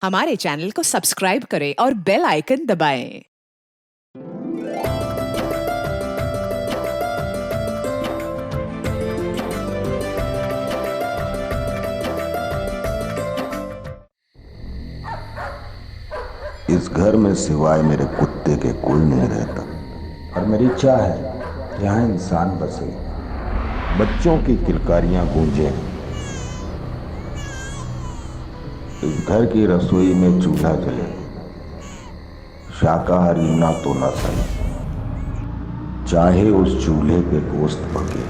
हमारे चैनल को सब्सक्राइब करें और बेल आइकन दबाएं। इस घर में सिवाय मेरे कुत्ते के कोई नहीं रहता और मेरी चाह है कि यहाँ इंसान बसे, बच्चों की किलकारियां गूंजे। इस घर की रसोई में चूल्हा जले, शाकाहारी ना तो ना सही, चाहे उस चूल्हे पे गोश्त पके।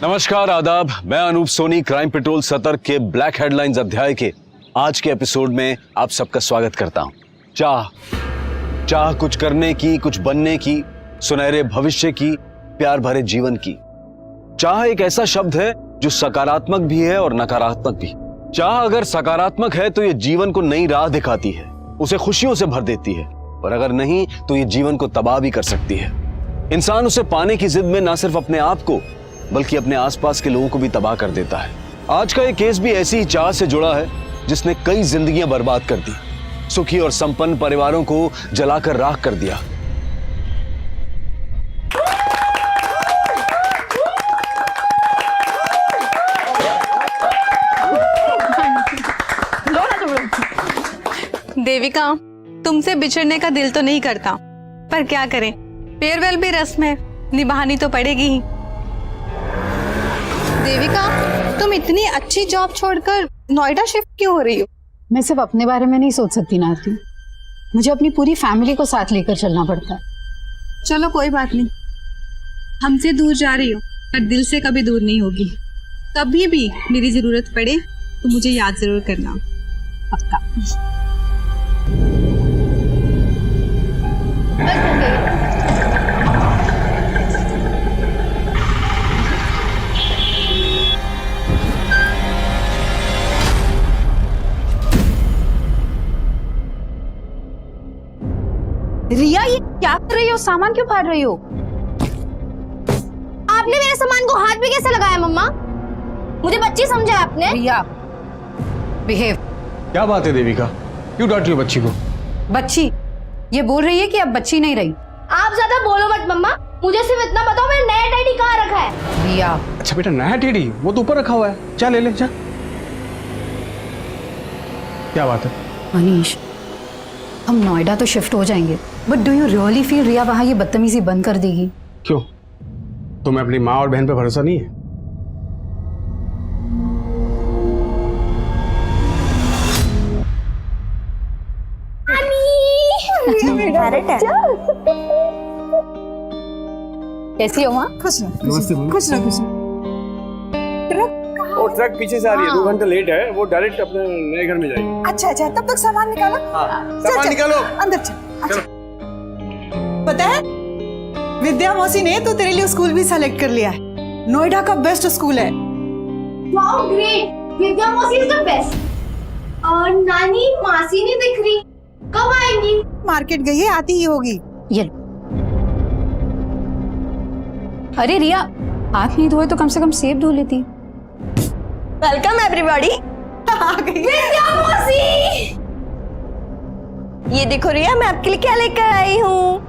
नमस्कार, आदाब। मैं अनूप सोनी क्राइम पेट्रोल सतर्क के ब्लैक हेडलाइंस अध्याय के आज के एपिसोड में आप सबका स्वागत करता हूं। चाह कुछ करने की, कुछ बनने की, सुनहरे भविष्य की, प्यार भरे जीवन की। चाह एक ऐसा शब्द है जो सकारात्मक भी है और नकारात्मक भी। चाह अगर सकारात्मक है तो ये जीवन को नई राह दिखाती है, उसे खुशियों से भर देती है, और अगर नहीं तो ये जीवन को तबाह भी कर सकती है। इंसान उसे पाने की जिद में ना सिर्फ अपने आप को बल्कि अपने आसपास के लोगों को भी तबाह कर देता है। आज का ये केस भी ऐसी ही चाह से जुड़ा है जिसने कई जिंदगियां बर्बाद कर दी, सुखी और संपन्न परिवारों को जलाकर राख कर दिया। देविका, तुमसे बिछड़ने का दिल तो नहीं करता, पर क्या करें, फेयरवेल भी रस्म है, निभानी तो पड़ेगी ही। देविका, तुम इतनी अच्छी जॉब छोड़कर नोएडा शिफ्ट क्यों हो रही हो? मैं सिर्फ अपने बारे में नहीं सोच सकती नाती, मुझे अपनी पूरी फैमिली को साथ लेकर चलना पड़ता है। चलो कोई बात नहीं, हमसे दूर जा रही हो पर दिल से कभी दूर नहीं होगी। कभी भी मेरी जरूरत पड़े तो मुझे याद जरूर करना। पक्का। रिया, ये क्या कर रही हो? सामान क्यों फाड़ रही हो? आपने मेरे सामान को हाथ भी कैसे लगाया मम्मा? मुझे बच्ची समझा आपने? रिया, बिहेव। क्या बात है देविका, क्यों डांट रही हो बच्ची को? बच्ची ये बोल रही है कि अब बच्ची नहीं रही। आप ज्यादा बोलो मत मम्मा, मुझे सिर्फ इतना बताओ मेरा नया डैडी कहाँ रखा है? रिया, अच्छा बेटा, नया टेडी वो तो ऊपर रखा हुआ है, जा ले ले जा। क्या बात है? मनीष, हम नोएडा तो शिफ्ट हो जाएंगे, but do you really feel Riya वहां ये बदतमीजी बंद कर देगी? क्यों, तुम्हें अपनी माँ और बहन पे भरोसा नहीं है? कैसी हो माँ? वो ट्रक पीछे से आ रही है, 2 घंटे लेट है, वो डायरेक्ट अपने नए घर में जाएगी। अच्छा, तब तक सामान निकालो। सामान निकालो, अंदर चल। अच्छा। पता है, विद्या मौसी ने तो तेरे लिए स्कूल भी सेलेक्ट कर लिया है। नोएडा का बेस्ट स्कूल है। वाओ ग्रेट, विद्या मौसी इज द बेस्ट। और नानी मासी नहीं दिख रही, कब आएंगी? मार्केट गई है, आती ही होगी। ये अरे रिया, हाथ नहीं धोए तो कम से कम सेब धो लेती। Welcome everybody. आ गई विद्या मौसी, ये देखो रिया, मैं आपके लिए क्या लेकर आई हूँ।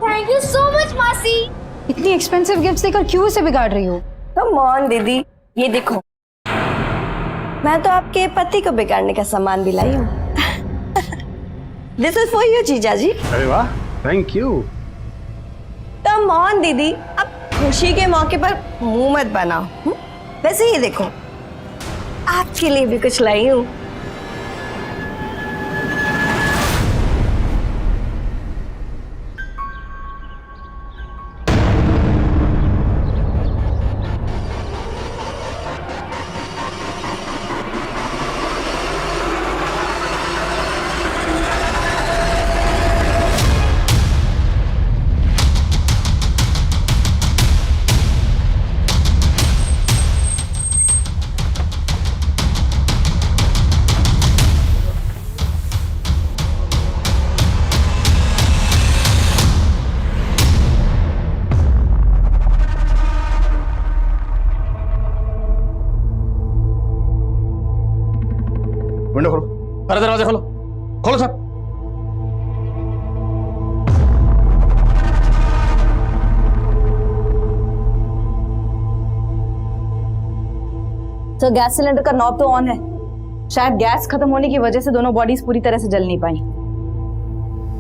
थैंक यू सो मच मासी। इतनी एक्सपेंसिव गिफ्ट्स देकर क्यों इसे बिगाड़ रही हो? कम ऑन दीदी, ये देखो, मैं तो आपके पति को बिगाड़ने का सामान भी लाई हूँ। दिस इज फॉर यू जीजा जी। अरे वाह, थैंक यू। कम ऑन दीदी, अब खुशी के मौके पर मुंह मत बनाओ। वैसे ये देखो, आपके लिए भी कुछ लाई हूँ। विंडो खोलो, अरे दरवाजा खोलो, खोलो सर। तो गैस सिलेंडर का नॉब तो ऑन है, शायद गैस खत्म होने की वजह से दोनों बॉडीज पूरी तरह से जल नहीं पाई।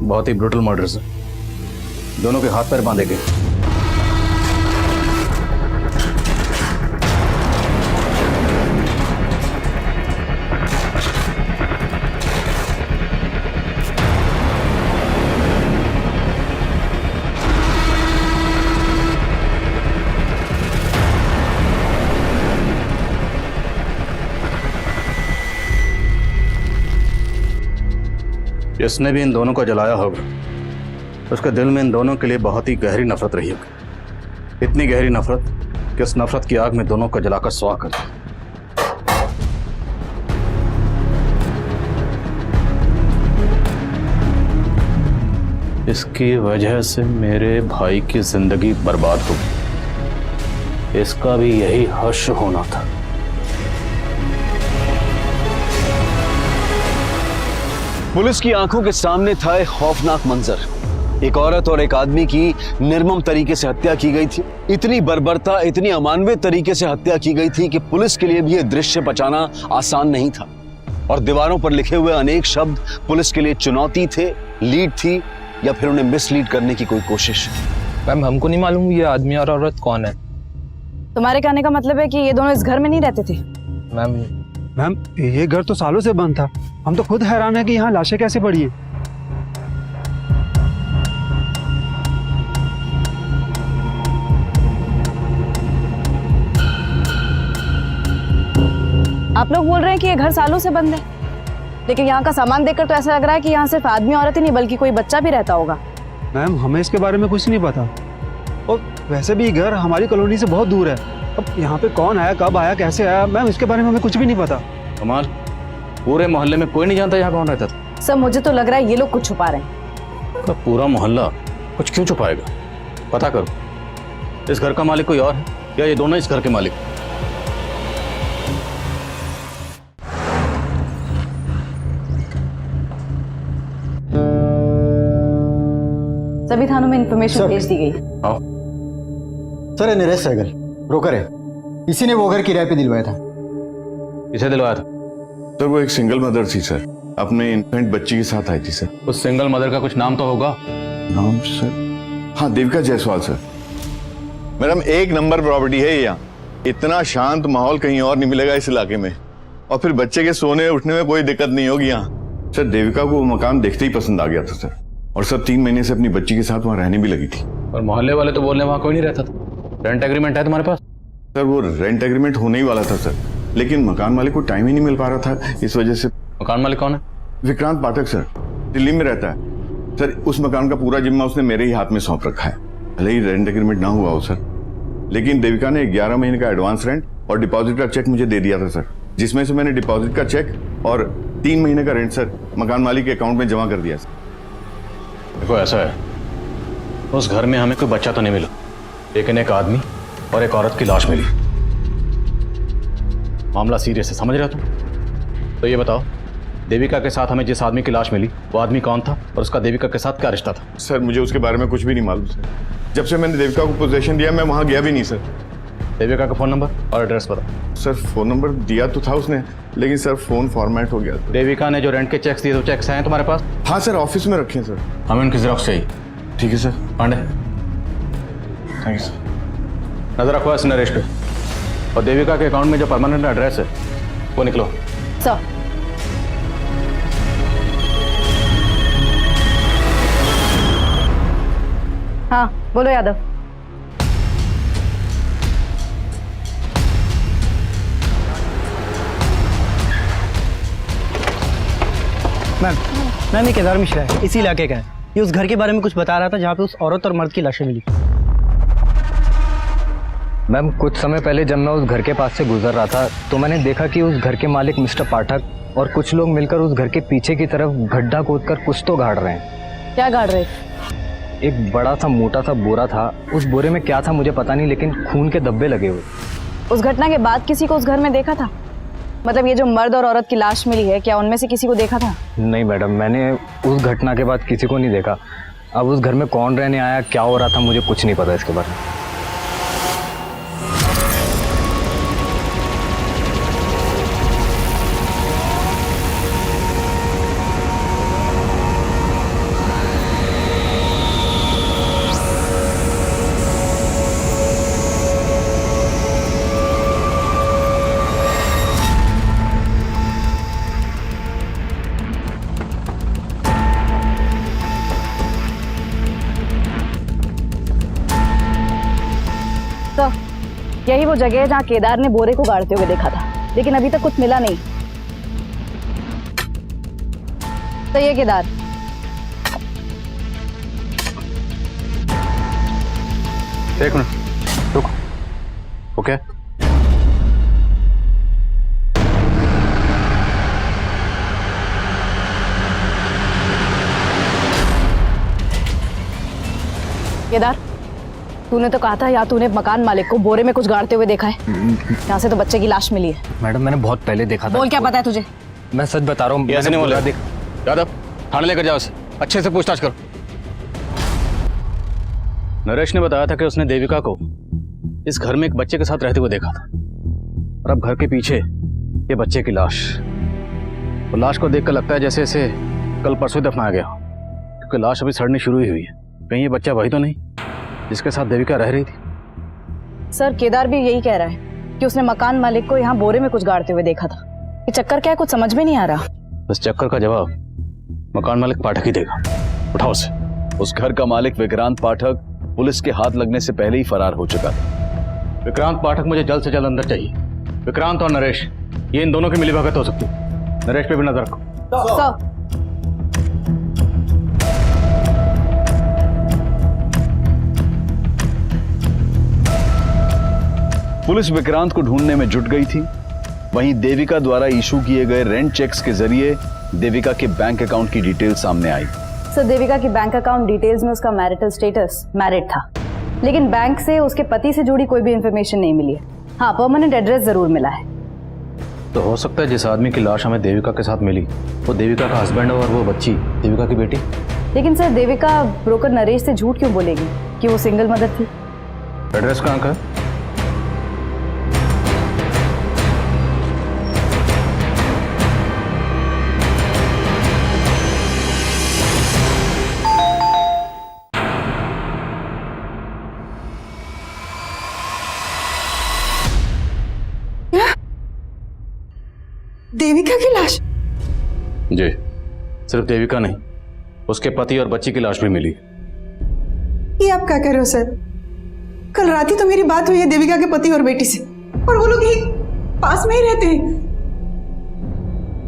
बहुत ही ब्रूटल मर्डर सर, दोनों के हाथ पैर बांधे गए। जिसने भी इन दोनों को जलाया होगा उसके दिल में इन दोनों के लिए बहुत ही गहरी नफरत रही होगी, इतनी गहरी नफरत कि उस नफरत की आग में दोनों को जलाकर स्वाह कर दिया। इसकी वजह से मेरे भाई की जिंदगी बर्बाद हो गई, इसका भी यही हश्र होना था। पुलिस की आंखों के सामने था एक खौफनाक मंजर। एक औरत और एक आदमी की निर्मम तरीके से हत्या की गई थी। इतनी बर्बरता, इतनी अमानवीय तरीके से हत्या की गई थी कि पुलिस के लिए भी यह दृश्य बचाना आसान नहीं था। और दीवारों पर लिखे हुए अनेक शब्द पुलिस के लिए चुनौती थे, लीड थी, या फिर उन्हें मिसलीड करने की कोई कोशिश। मैम हमको नहीं मालूम ये आदमी और औरत कौन है। तुम्हारे कहने का मतलब है कि ये दोनों इस घर में नहीं रहते थे? मैम ये घर तो सालों से बंद था, हम तो खुद हैरान है कि यहाँ लाशें कैसे पड़ी है। आप लोग बोल रहे हैं कि ये घर सालों से बंद है, लेकिन यहाँ का सामान देखकर तो ऐसा लग रहा है कि यहाँ सिर्फ आदमी औरत ही नहीं बल्कि कोई बच्चा भी रहता होगा। मैम हमें इसके बारे में कुछ नहीं पता, और वैसे भी घर हमारी कॉलोनी से बहुत दूर है। अब यहाँ पे कौन आया, कब आया, कैसे आया, मैम इसके बारे में हमें कुछ भी नहीं पता। कमाल, पूरे मोहल्ले में कोई नहीं जानता यहाँ कौन रहता था? सर मुझे तो लग रहा है ये लोग कुछ छुपा रहे हैं। तो पूरा मोहल्ला कुछ क्यों छुपाएगा? पता करो, इस घर का मालिक कोई और है या ये दोनों इस घर के मालिक? सभी थानों में इंफॉर्मेशन भेज दी गई। आओ। सर नरेश सहगल ब्रोकर है, इसी ने वो घर किराए पे दिलवाया था। किसे दिलवाया था? सर वो एक सिंगल मदर थी सर, अपने इन्फेंट बच्ची के साथ आई थी सर। उस सिंगल मदर का कुछ नाम तो होगा? नाम सर, हाँ देविका जायसवाल सर। मैडम एक नंबर प्रॉपर्टी है यहाँ, इतना शांत माहौल कहीं और नहीं मिलेगा इस इलाके में, और फिर बच्चे के सोने उठने में कोई दिक्कत नहीं होगी यहाँ। सर देविका को वो मकान देखते ही पसंद आ गया था सर, और सर 3 महीने से अपनी बच्ची के साथ वहाँ रहने भी लगी थी। और मोहल्ले वाले तो बोलने वहाँ कोई नहीं रहता था। रेंट एग्रीमेंट है तुम्हारे पास? सर वो रेंट एग्रीमेंट होने ही वाला था सर, लेकिन मकान मालिक को टाइम ही नहीं मिल पा रहा था, इस वजह से। मकान मालिक कौन है? विक्रांत पाठक सर, दिल्ली में रहता है सर। उस मकान का पूरा जिम्मा उसने मेरे ही हाथ में सौंप रखा है, भले ही रेंट एग्रीमेंट ना हुआ हो सर, लेकिन देविका ने 11 महीने का एडवांस रेंट और डिपॉजिट का चेक मुझे दे दिया था सर, जिसमें से मैंने डिपॉजिट का चेक और 3 महीने का रेंट सर मकान मालिक के अकाउंट में जमा कर दिया सर। देखो ऐसा है, उस घर में हमें कोई बच्चा तो नहीं मिला, लेकिन एक आदमी और एक औरत की लाश मिली। मामला सीरियस है, समझ रहे हो तुम? तो ये बताओ, देविका के साथ हमें जिस आदमी की लाश मिली वो आदमी कौन था और उसका देविका के साथ क्या रिश्ता था? सर मुझे उसके बारे में कुछ भी नहीं मालूम सर, जब से मैंने देविका को पोजीशन दिया मैं वहां गया भी नहीं सर। देविका का फोन नंबर और एड्रेस बताओ। सर फोन नंबर दिया तो था उसने, लेकिन सर फोन फॉर्मेट हो गया। देविका ने जो रेंट के चेक्स दिए, तो चेक्स हैं तुम्हारे पास? हाँ सर ऑफिस में रखे हैं सर। हमें उनकी जेरॉक्स चाहिए। ठीक है sir. Pandey thank you sir. नजर रखो इस नरेश पे, और देविका के अकाउंट में जो परमानेंट एड्रेस है वो निकलो। सर हाँ बोलो यादव। मैम ये केदार मिश्रा है, इसी इलाके का है। ये उस घर के बारे में कुछ बता रहा था जहाँ पे उस औरत और मर्द की लाशें मिली। मैम कुछ समय पहले जब मैं उस घर के पास से गुजर रहा था तो मैंने देखा कि उस घर के मालिक मिस्टर पाठक और कुछ लोग मिलकर उस घर के पीछे की तरफ गड्ढा खोदकर कुछ तो गाड़ रहे हैं। क्या गाड़ रहे? एक बड़ा सा मोटा सा बोरा था, उस बोरे में क्या था मुझे पता नहीं, लेकिन खून के धब्बे लगे हुए। उस घटना के बाद किसी को उस घर में देखा था? मतलब ये जो मर्द और औरत की लाश मिली है, क्या उनमें से किसी को देखा था? नहीं मैडम, मैंने उस घटना के बाद किसी को नहीं देखा। अब उस घर में कौन रहने आया, क्या हो रहा था, मुझे कुछ नहीं पता इसके बारे में। तो यही वो जगह है जहाँ केदार ने बोरे को गाड़ते हुए देखा था, लेकिन अभी तक कुछ मिला नहीं। तो ये केदार, एक मिनट रुक। ओके केदार, तूने तो कहा था या तूने मकान मालिक को बोरे में कुछ गाड़ते हुए देखा है। यहाँ से तो बच्चे की लाश मिली है। मैडम मैंने बहुत पहले देखा था। बोल, क्या पता है तुझे? मैं सच बता रहा हूँ। ऐसे नहीं बोला। यादव, थाने लेकर जाओ उसे, अच्छे से पूछताछ करो। नरेश ने बताया था कि उसने देविका को इस घर में एक बच्चे के साथ रहते हुए देखा था, और अब घर के पीछे ये बच्चे की लाश। वो लाश को देखकर लगता है जैसे इसे कल परसों दफनाया गया, क्योंकि लाश अभी सड़नी शुरू ही हुई है। कहीं ये बच्चा वही तो नहीं जिसके साथ देविका रह रही थी? सर, केदार भी यही कह रहा है कि उसने मकान मालिक को यहाँ बोरे में कुछ गाड़ते हुए देखा था। ये चक्कर क्या है, कुछ समझ में नहीं आ रहा। इस चक्कर का जवाब मकान मालिक पाठक ही देगा। उठाओ उसे। उस घर का मालिक विक्रांत पाठक पुलिस के हाथ लगने से पहले ही फरार हो चुका था। विक्रांत पाठक मुझे जल्द से जल्द अंदर चाहिए। विक्रांत और नरेश, ये इन दोनों की मिलीभगत हो सकती है। नरेश पे भी नजर रखो। सर, पुलिस विक्रांत को ढूंढने में जुट गई थी। वहीं देविका द्वारा इशू किए गए रेंट चेक्स के जरिए देविका के बैंक अकाउंट की डिटेल सामने आई। सर, देविका की बैंक अकाउंट डिटेल्स में उसका मैरिटल स्टेटस मैरिड था, लेकिन बैंक से उसके पति से जुड़ी कोई भी इंफॉर्मेशन नहीं मिली है। हाँ, परमानेंट एड्रेस जरूर मिला है। तो हो सकता है जिस आदमी की लाश हमें देविका के साथ मिली वो देविका का हस्बैंड और वो बच्ची देविका की बेटी। लेकिन सर, देविका ब्रोकर नरेश से झूठ क्यों बोलेगी कि वो सिंगल मदर थी? एड्रेस कहाँ का है? देविका की लाश? जी, सिर्फ देविका नहीं, उसके पति और बच्ची की लाश भी मिली। ये आप क्या कह रहे हो सर? कल रात ही तो मेरी बात हुई है देविका के पति और बेटी से, और वो लोग ही पास में ही रहते हैं।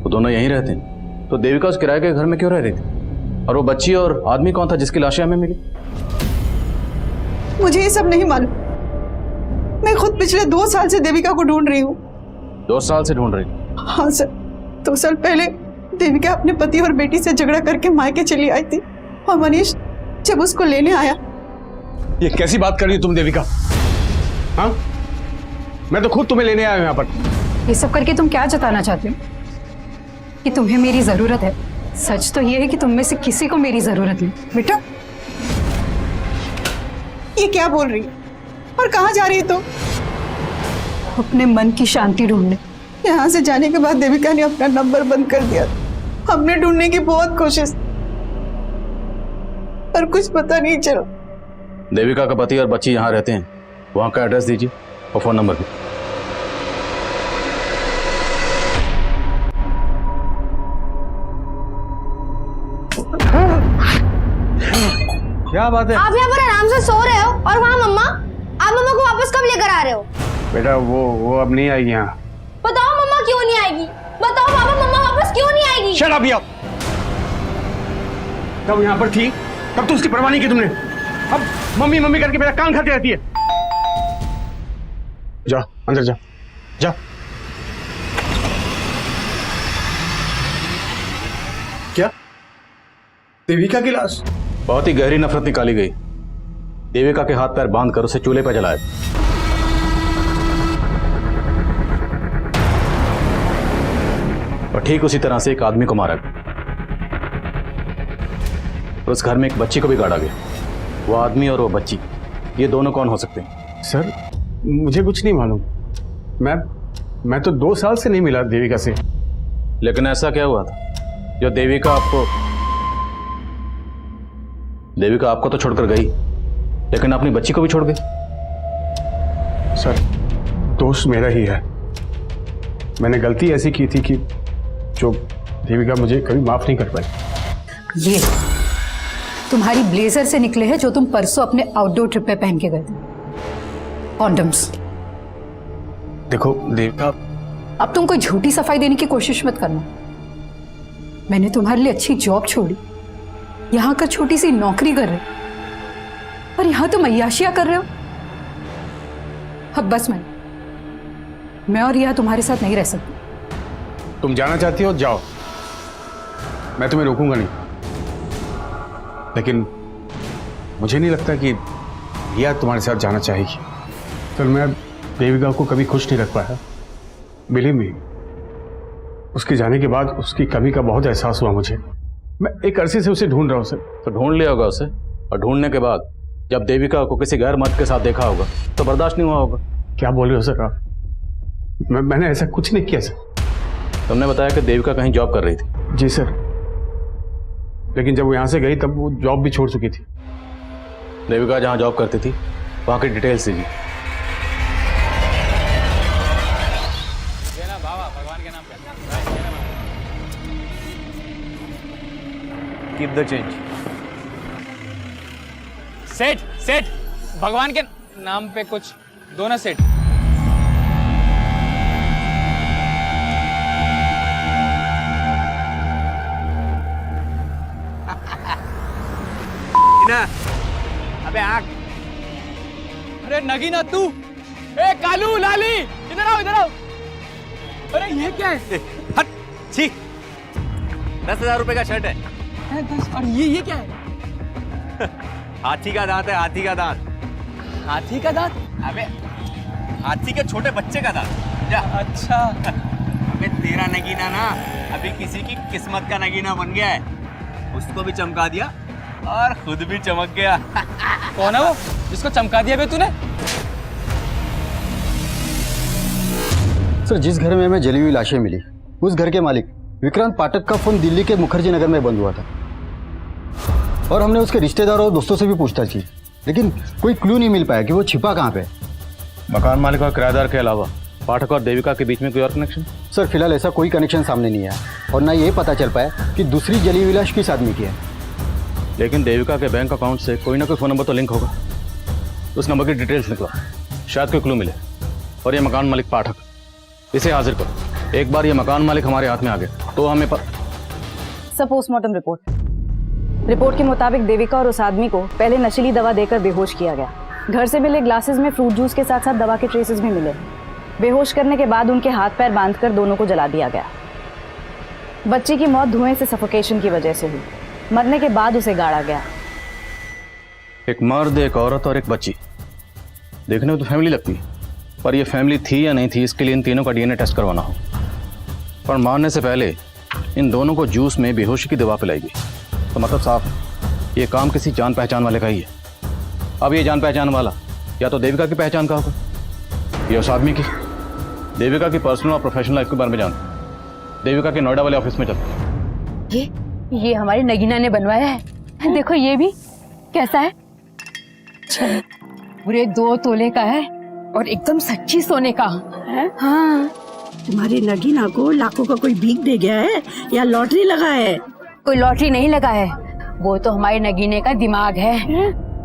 वो दोनों यहीं रहते हैं, तो देविका उस किराए के घर में क्यों रह रही थी? और वो बच्ची और आदमी कौन था जिसकी लाशें हमें मिली? मुझे ये सब नहीं मालूम। मैं खुद पिछले 2 साल से देविका को ढूंढ रही हूँ। 2 साल से ढूंढ रही? हाँ सर, 2 साल पहले देविका अपने पति और बेटी से झगड़ा करके मायके चली आई थी, और मनीष जब उसको लेने आया। ये कैसी बात कर रही हो तुम देविका? हाँ, मैं तो खुद तुम्हें लेने आया हूं यहाँ पर। ये सब करके तुम क्या जताना चाहते हो? कि तुम्हें मेरी जरूरत है? सच तो ये है कि तुम में से किसी को मेरी जरूरत नहीं। बेटा, ये क्या बोल रही है और कहाँ जा रही है तुम? अपने मन की शांति ढूंढने। यहाँ से जाने के बाद देविका ने अपना नंबर बंद कर दिया। हमने ढूंढने की बहुत कोशिश, पर कुछ पता नहीं चला। देविका का पति और बच्ची यहाँ रहते हैं, वहाँ का एड्रेस दीजिए और फोन नंबर भी। क्या बात है? आप यहाँ पर आराम से सो रहे हो और वहाँ मम्मा, आप मम्मा को वापस कब लेकर आ रहे हो? बेटा वो अब नहीं आएगी यहाँ। बताओ मम्मा क्यों नहीं आएगी? बताओ पापा, मम्मा वापस क्यों नहीं आएगी? शट अप यार। तब यहाँ पर थी तब तो उसकी परवाह नहीं की तुमने। अब मम्मी मम्मी करके मेरा कान खाती रहती है। जा अंदर जा, जा। क्या? देविका की लाश? बहुत ही गहरी नफरत निकाली गई। देविका के हाथ पैर बांधकर उसे चूल्हे पर जलाया। और ठीक उसी तरह से एक आदमी को मारा गया और उस घर में एक बच्ची को भी गाड़ा गया। वो आदमी और वो बच्ची, ये दोनों कौन हो सकते हैं? सर मुझे कुछ नहीं मालूम। मैं तो 2 साल से नहीं मिला देविका से। लेकिन ऐसा क्या हुआ था जो देविका आपको तो छोड़कर गई, लेकिन अपनी बच्ची को भी छोड़ गई? सर दोष मेरा ही है। मैंने गलती ऐसी की थी कि जो देविका मुझे कभी माफ नहीं कर पाई। ये तुम्हारी ब्लेजर से निकले हैं जो तुम परसों अपने आउटडोर ट्रिप पे पहन के गए थे, कॉन्डम्स। देखो देविका, अब तुम कोई झूठी सफाई देने की कोशिश मत करना। मैंने तुम्हारे लिए अच्छी जॉब छोड़ी, यहां कर छोटी सी नौकरी कर रहे हो, और यहां तुम अय्याशियां कर रहे हो। अब बस मैं और रिया तुम्हारे साथ नहीं रह सकती। तुम जाना चाहती हो जाओ, मैं तुम्हें रोकूंगा नहीं। लेकिन मुझे नहीं लगता कि रिया तुम्हारे साथ जाना चाहेगी। फिर मैं देविका को कभी खुश नहीं रख पाया। बिलीव मी, उसके जाने के बाद उसकी कमी का बहुत एहसास हुआ मुझे। मैं एक अरसे से उसे ढूंढ रहा हूँ सर। तो ढूंढ लिया होगा उसे, और ढूंढने के बाद जब देविका को किसी गैर मर्द के साथ देखा होगा तो बर्दाश्त नहीं हुआ होगा। क्या बोल रहे हो सर आप? मैंने ऐसा कुछ नहीं किया सर। तुमने बताया कि देविका कहीं जॉब कर रही थी। जी सर, लेकिन जब वो यहाँ से गई तब वो जॉब भी छोड़ चुकी थी। देविका जहाँ जॉब करती थी वहाँ की डिटेल्स दीजिए। Keep the change. सेठ भगवान के नाम पे कुछ दो ना सेठ। अबे आग। अरे नगीना तू, ए कालू लाली, इधर आओ इधर आओ। अरे ये क्या है? हट, छी। 10,000 रुपए का शर्ट है। 10, और ये क्या है? हाथी का दांत है, हाथी का दांत। हाथी का दांत? अबे हाथी के छोटे बच्चे का दांत। जा। अच्छा। अबे तेरा नगीना ना अभी किसी की किस्मत का नगीना बन गया है। उसको भी चमका दिया और खुद भी चमक गया। कौन है वो जिसको चमका दिया बे तूने? सर, जिस घर में हमें जली हुई लाशें मिली, उस घर के मालिक विक्रांत पाठक का फोन दिल्ली के मुखर्जी नगर में बंद हुआ था, और हमने उसके रिश्तेदारों और दोस्तों से भी पूछताछ की, लेकिन कोई क्लू नहीं मिल पाया कि वो छिपा कहाँ पे। मकान मालिक और किराएदार के अलावा पाठक और देविका के बीच में कोई और कनेक्शन? सर, फिलहाल ऐसा कोई कनेक्शन सामने नहीं आया, और ना ये पता चल पाया कि दूसरी जली हुई लाश किस आदमी की है। लेकिन देविका के बैंक अकाउंट से कोई ना कोई फ़ोन नंबर तो लिंक होगा। उस नंबर की डिटेल्स निकला, शायद कोई क्लू मिले। और ये मकान मालिक पाठक, इसे हाजिर करो। एक बार ये मकान मालिक हमारे हाथ में आ गया तो हमें सब पोस्टमार्टम रिपोर्ट के मुताबिक देविका और उस आदमी को पहले नशीली दवा देकर बेहोश किया गया। घर से मिले ग्लासेस में फ्रूट जूस के साथ साथ दवा के ट्रेसेस भी मिले। बेहोश करने के बाद उनके हाथ पैर बांधकर दोनों को जला दिया गया। बच्ची की मौत धुएं से सफोकेशन की वजह से हुई। मरने के बाद उसे गाड़ा गया। एक मर्द, एक औरत और एक बच्ची, देखने में तो फैमिली लगती है, पर ये फैमिली थी या नहीं थी इसके लिए इन तीनों का डीएनए टेस्ट करवाना हो। पर मारने से पहले इन दोनों को जूस में बेहोशी की दवा पिलाई गई, तो मतलब साफ ये काम किसी जान पहचान वाले का ही है। अब ये जान पहचान वाला या तो देविका की पहचान का होगा या उस आदमी की। देविका की पर्सनल और प्रोफेशनल लाइफ के बारे में जानते, देविका के नोएडा वाले ऑफिस में चलते। ये हमारी नगीना ने बनवाया है। देखो ये भी कैसा है, पूरे 2 तोले का है और एकदम सच्ची सोने का है। हाँ, तुम्हारी नगीना को लाखों का कोई भीख दे गया है या लॉटरी लगा है? कोई लॉटरी नहीं लगा है, वो तो हमारे नगीने का दिमाग है।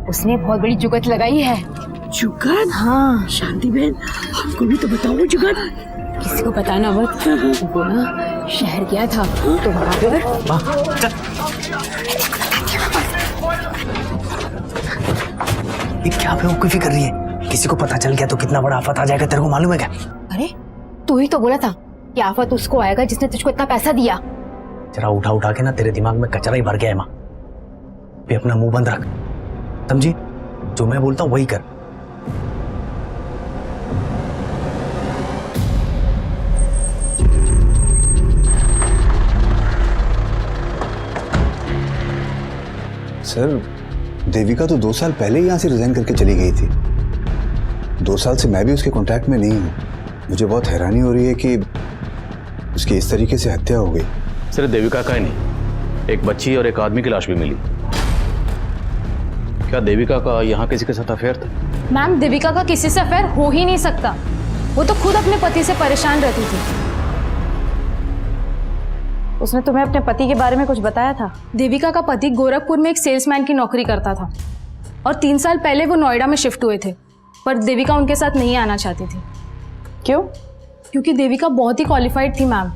उसने बहुत बड़ी जुगत लगाई है। जुगत? हाँ। शांति बहन, हमको भी तो बताओ जुगत। किसी को बताना मत। वो ना शहर गया था तो वहाँ पर ये क्या बेवकूफी कर रही है? किसी को पता चल गया तो कितना बड़ा आफत आ जाएगा, तेरे को मालूम है क्या? अरे तू ही तो बोला था कि आफत उसको आएगा जिसने तुझको इतना पैसा दिया। जरा उठा उठा के ना तेरे दिमाग में कचरा ही भर गया है माँ। भी अपना मुंह बंद रख, समझी? जो मैं बोलता हूँ वही कर। सर देविका तो 2 साल पहले ही यहाँ से रिजाइन करके चली गई थी। 2 साल से मैं भी उसके कांटेक्ट में नहीं हूँ। मुझे बहुत हैरानी हो रही है कि उसकी इस तरीके से हत्या हो गई। सिर्फ देविका का ही नहीं, एक बच्ची और एक आदमी की लाश भी मिली। क्या देविका का यहाँ किसी के साथ अफेयर था? मैम, देविका का किसी से अफेयर हो ही नहीं सकता। वो तो खुद अपने पति से परेशान रहती थी। उसने तुम्हें अपने पति के बारे में कुछ बताया था? देविका का पति गोरखपुर में एक सेल्समैन की नौकरी करता था और 3 साल पहले वो नोएडा में शिफ्ट हुए थे, पर देविका उनके साथ नहीं आना चाहती थी। क्यों? क्योंकि देविका बहुत ही क्वालिफाइड थी मैम,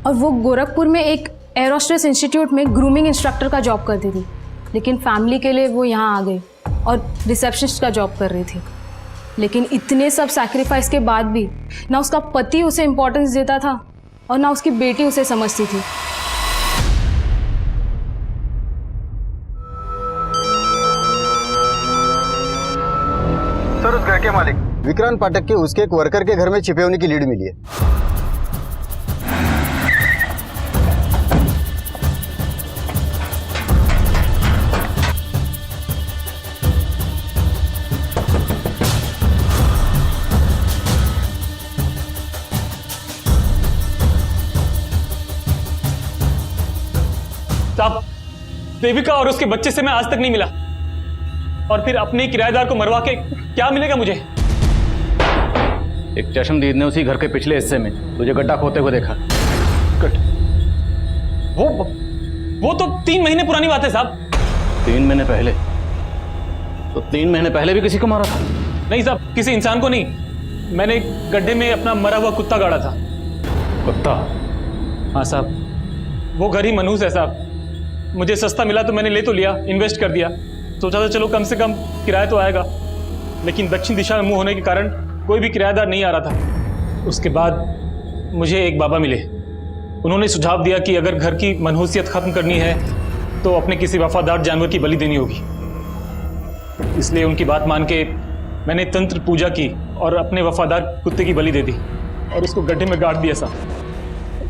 और वो गोरखपुर में एक एरोस्ट्रेस इंस्टीट्यूट में ग्रूमिंग इंस्ट्रक्टर का जॉब करती थी। लेकिन फैमिली के लिए वो यहाँ आ गई और रिसेप्शनिस्ट का जॉब कर रही थी। लेकिन इतने सब सैक्रिफाइस के बाद भी ना उसका पति उसे इम्पोर्टेंस देता था और ना उसकी बेटी उसे समझती थी। सर, उस घर के मालिक विक्रांत पाठक के उसके एक वर्कर के घर में छिपे होने की लीड मिली है। साहब, देविका और उसके बच्चे से मैं आज तक नहीं मिला, और फिर अपने किराएदार को मरवा के क्या मिलेगा मुझे? एक चशमदीद ने उसी घर के पिछले हिस्से में तुझे गड्ढा खोदते हुए देखा। वो तो 3 महीने पुरानी बात है साहब। 3 महीने पहले? तो 3 महीने पहले भी किसी को मारा था? नहीं साहब, किसी इंसान को नहीं। मैंने गड्ढे में अपना मरा हुआ कुत्ता गाड़ा था। कुत्ता? हाँ साहब, वो घर ही मनहूस है साहब। मुझे सस्ता मिला तो मैंने ले तो लिया, इन्वेस्ट कर दिया। सोचा था चलो कम से कम किराया तो आएगा, लेकिन दक्षिण दिशा में मुंह होने के कारण कोई भी किराएदार नहीं आ रहा था। उसके बाद मुझे एक बाबा मिले। उन्होंने सुझाव दिया कि अगर घर की मनहूसियत खत्म करनी है तो अपने किसी वफादार जानवर की बलि देनी होगी। इसलिए उनकी बात मान के मैंने तंत्र पूजा की और अपने वफादार कुत्ते की बलि दे दी और उसको गड्ढे में गाड़ दिया साहब।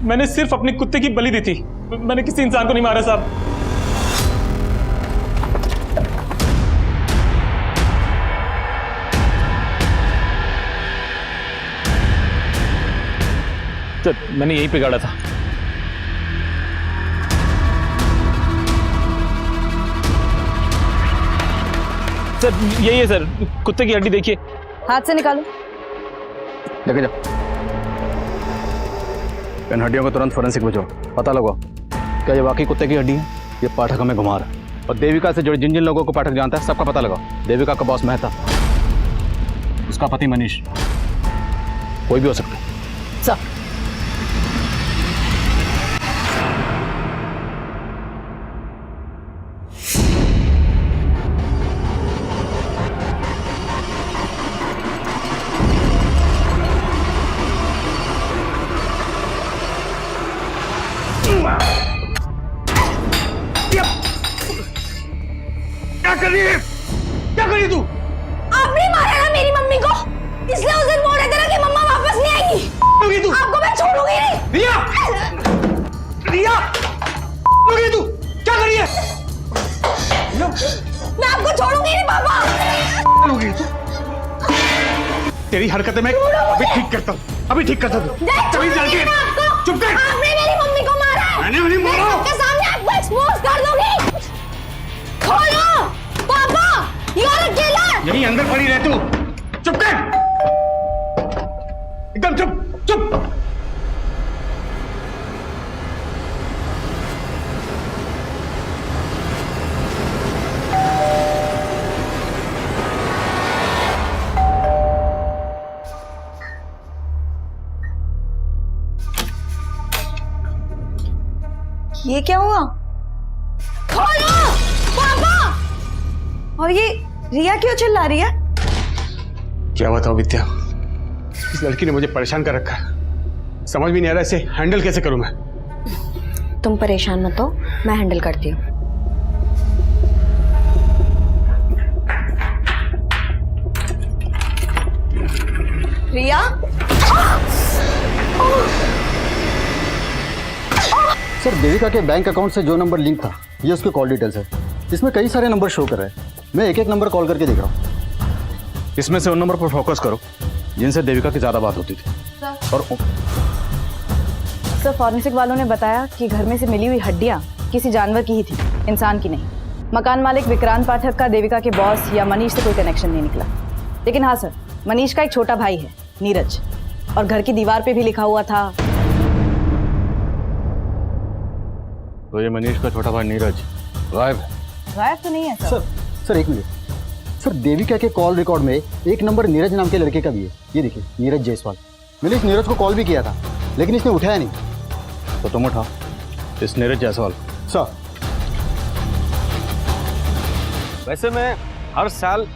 मैंने सिर्फ अपने कुत्ते की बलि दी थी, मैंने किसी इंसान को नहीं मारा साहब। तो मैंने यहीं पे गाड़ा था। सर यही है सर, कुत्ते की हड्डी देखिए। हाथ से निकालो। लेके जाओ। इन हड्डियों को तुरंत फोरेंसिक भेजो, पता लगाओ क्या ये वाकई कुत्ते की हड्डी है, ये पाठक हमें घुमा रहा है। और देविका से जुड़े जिन जिन लोगों को पाठक जानता है सबका पता लगाओ। देविका का बॉस मेहता, उसका पति मनीष, कोई भी हो सकता है। सर, क्या करी तू? आपने मारा ना मेरी मम्मी को, इसलिए उस दिन बोल रहे थे ना कि मम्मा वापस नहीं आएगी। तू आपको मैं छोड़ूंगी नहीं। रिया, रिया, तू क्या करी है? मैं आपको छोड़ूंगी नहीं पापा। तेरी हरकतें मैं अभी ठीक करता हूँ, अभी ठीक करता हूँ। चुप कर। आपने मेरी मम्मी को मारा है। मैंने नहीं मारा। सबके सामने आपको एक्सपोज कर दूंगी। खोलो पापा, यू आर अ किलर। यहीं अंदर पड़ी रह तू। चुप कर, एकदम चुप चुप। ये क्या हुआ? खोलो पापा। और ये रिया क्यों चिल्ला रही है? क्या बताओ विद्या, इस लड़की ने मुझे परेशान कर रखा है। समझ भी नहीं आ रहा इसे हैंडल कैसे करूं मैं। तुम परेशान मत हो, मैं हैंडल करती हूँ। रिया, सर, देविका के बैंक अकाउंट से जो नंबर लिंक था ये उसके कॉल डिटेल्स है। इसमें कई सारे नंबर शो कर रहे हैं। मैं एक एक नंबर कॉल करके देख रहा हूँ। इसमें से उन नंबर पर फोकस करो जिनसे देविका की ज्यादा बात होती थी। और सर फॉरेंसिक वालों ने बताया कि घर में से मिली हुई हड्डियां किसी जानवर की ही थी, इंसान की नहीं। मकान मालिक विक्रांत पाठक का देविका के बॉस या मनीष से कोई कनेक्शन नहीं निकला। लेकिन हाँ सर, मनीष का एक छोटा भाई है नीरज, और घर की दीवार पे भी लिखा हुआ था। तो ये मनीष का छोटा भाई नीरज गायब है? गायब तो नहीं है सर। सर एक मिनट सर, देविका के कॉल रिकॉर्ड में एक नंबर नीरज नाम के लड़के का भी है। ये देखिए, नीरज जायसवाल। मैंने इस नीरज को कॉल भी किया था, लेकिन इसने उठाया नहीं। तो तुम उठाओ इस नीरज जायसवाल। सर वैसे मैं हर साल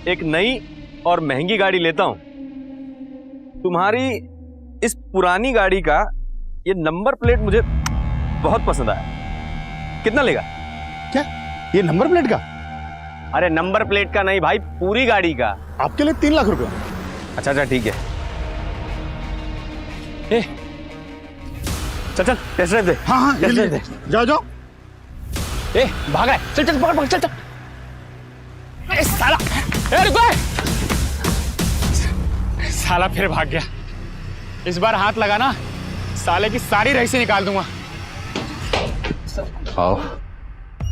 एक नई और महंगी गाड़ी लेता हूं। तुम्हारी इस पुरानी गाड़ी का ये नंबर प्लेट मुझे बहुत पसंद आया। कितना लेगा? क्या ये नंबर प्लेट का? अरे नंबर प्लेट का नहीं भाई, पूरी गाड़ी का। आपके लिए 3 लाख रुपए। अच्छा अच्छा ठीक है। ए, चल चल टेस्ट ड्राइव दे। हाँ हाँ टेस्ट ड्राइव दे। जाओ जाओ। ए भागा है, चल चल पकड़ पकड़ चल चल। ए साला, ए रुको। साला फिर भाग गया। इस बार हाथ लगाना, साले की सारी रईसी निकाल दूंगा। आओ,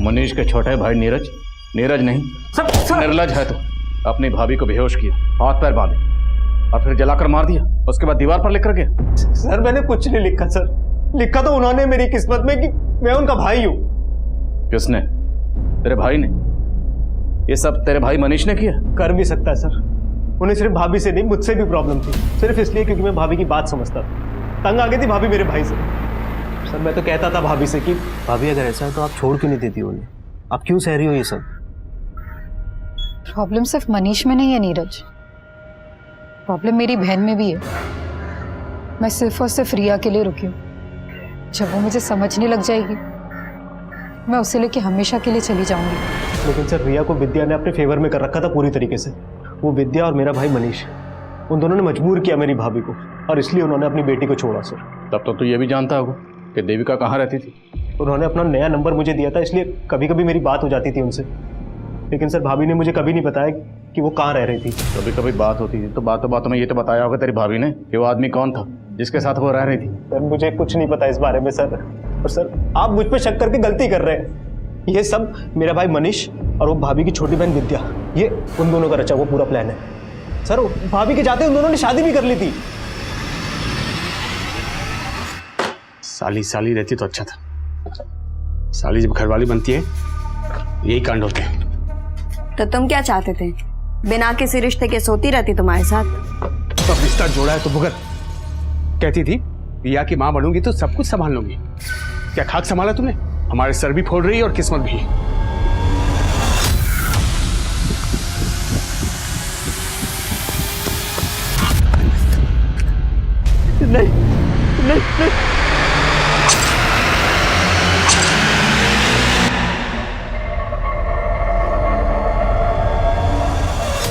मनीष के छोटे भाई नीरज, नीरज नहीं सब निर्लज है। तो अपनी भाभी को बेहोश किया, हाथ पैर बांधे और फिर जलाकर मार दिया। उसके बाद दीवार पर लिख कर गया। सर मैंने कुछ नहीं लिखा सर, लिखा तो उन्होंने मेरी किस्मत में कि मैं उनका भाई हूं। किसने? तेरे भाई ने? ये सब तेरे भाई मनीष ने किया? कर भी सकता है सर, उन्हें सिर्फ भाभी से नहीं मुझसे भी प्रॉब्लम थी, सिर्फ इसलिए क्योंकि मैं भाभी की बात समझता था। तंग आ गई थी भाभी मेरे भाई से। सर मैं तो कहता था भाभी से कि भाभी अगर ऐसा है तो आप छोड़ क्यों नहीं देती उन्हें, आप क्यों सह रही हो ये सब? प्रॉब्लम सिर्फ मनीष में नहीं है नीरज, प्रॉब्लम मेरी बहन में भी है। मैं सिर्फ और सिर्फ रिया के लिए रुकी हूँ। जब वो मुझे समझने लग जाएगी, मैं उसे लेके हमेशा के लिए चली जाऊंगी। लेकिन सर रिया को विद्या ने अपने फेवर में कर रखा था पूरी तरीके से। वो विद्या और मेरा भाई मनीष, उन दोनों ने मजबूर किया मेरी भाभी को, और इसलिए उन्होंने अपनी बेटी को छोड़ा सर। तब तो तू ये भी जानता होगा कि देविका कहाँ रहती थी? उन्होंने अपना नया नंबर मुझे दिया था, इसलिए कभी कभी मेरी बात हो जाती थी उनसे। लेकिन सर भाभी ने मुझे कभी नहीं बताया कि वो कहाँ रह रही थी। कभी कभी बात होती थी तो बातों में ये तो बताया होगा तेरी भाभी ने कि वो आदमी कौन था जिसके साथ वो रह रही थी। सर मुझे कुछ नहीं पता इस बारे में सर। और सर आप मुझ पर शक करके गलती कर रहे हैं। ये सब मेरा भाई मनीष और वो भाभी की छोटी बहन विद्या, ये उन दोनों का रचा हुआ पूरा प्लान है सर। भाभी के जाते उन दोनों ने शादी भी कर ली थी। साली साली रहती तो अच्छा था, साली जब घरवाली बनती है यही कांड होते हैं। तो तुम क्या चाहते थे? बिना किसी रिश्ते के सोती रहती तुम्हारे साथ? तो रिश्ता जोड़ा है तो भुगत। कहती थी रिया की मां बनूंगी तो सब कुछ संभाल लूंगी। क्या खाक संभाला तुमने? हमारे सर भी फोड़ रही है और किस्मत भी। नहीं नहीं नहीं।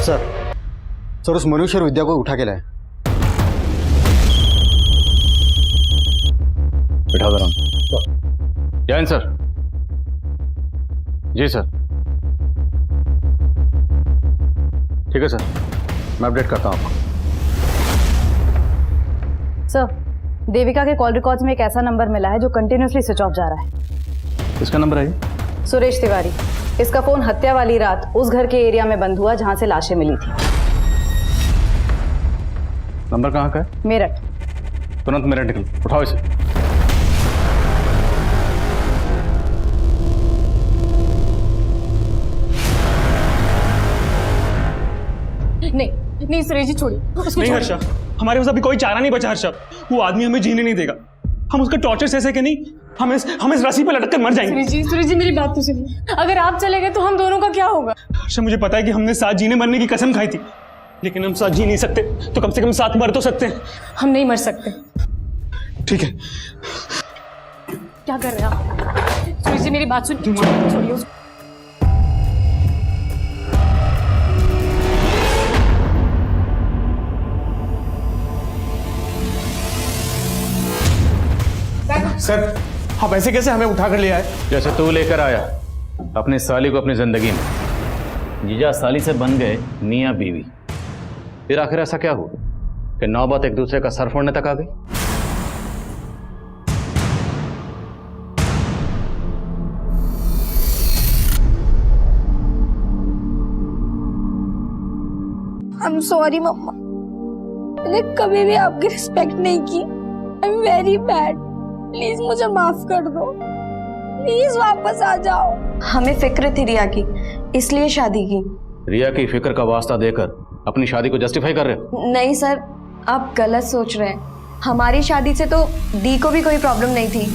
सर उस मनुष्य और विद्या को उठा के लाए। बिठा दे रहा हूं। जैन सर। जी सर। ठीक है सर, मैं अपडेट करता हूं आपको। सर, देविका के कॉल रिकॉर्ड्स में एक ऐसा नंबर मिला है जो कंटिन्यूसली स्विच ऑफ जा रहा है। किसका नंबर है ये? सुरेश तिवारी। इसका फोन हत्या वाली रात उस घर के एरिया में बंद हुआ जहां से लाशें मिली थी। नंबर कहाँ का है? मेरठ। तुरंत मेरठ निकल, उठाओ इसे। नहीं सुरेश जी छोड़िए। नहीं हर्षा, हमारे पास अभी कोई चारा नहीं बचा हर्षा। वो आदमी हमें जीने नहीं देगा। हम उसका टॉर्चर सह सके नहीं, हम इस रस्सी पे लटक कर मर जाएंगे। सुरेश जी मेरी बात तो सुनिए। अगर आप चले गए तो हम दोनों का क्या होगा? हर्षा मुझे पता है कि हमने साथ जीने मरने की कसम खाई थी, लेकिन हम साथ जी नहीं सकते तो कम से कम साथ मर तो सकते हैं। हम नहीं मर सकते। ठीक है। क्या कर रहे हैं आप? सुरेश जी मेरी बात सुनिए, छोड़िए उसको। सर आप ऐसे कैसे हमें उठा कर ले आए? जैसे तू लेकर आया अपनी साली को अपनी जिंदगी में जीजा साली से बन गए मियाँ बीवी। फिर आखिर ऐसा क्या हुआ कि नौबत एक दूसरे का सर फोड़ने तक आ गई? आई एम सॉरी मम्मा, मैंने कभी भी आपकी रिस्पेक्ट नहीं की। I am very bad, please मुझे माफ कर दो, प्लीज वापस आ जाओ। हमें फिक्र थी रिया की, इसलिए शादी की। रिया की फिक्र का वास्ता देकर अपनी शादी को जस्टिफाई कर रहे हो? नहीं सर, आप गलत सोच रहे हैं। हमारी शादी से तो डी को भी कोई प्रॉब्लम नहीं थी।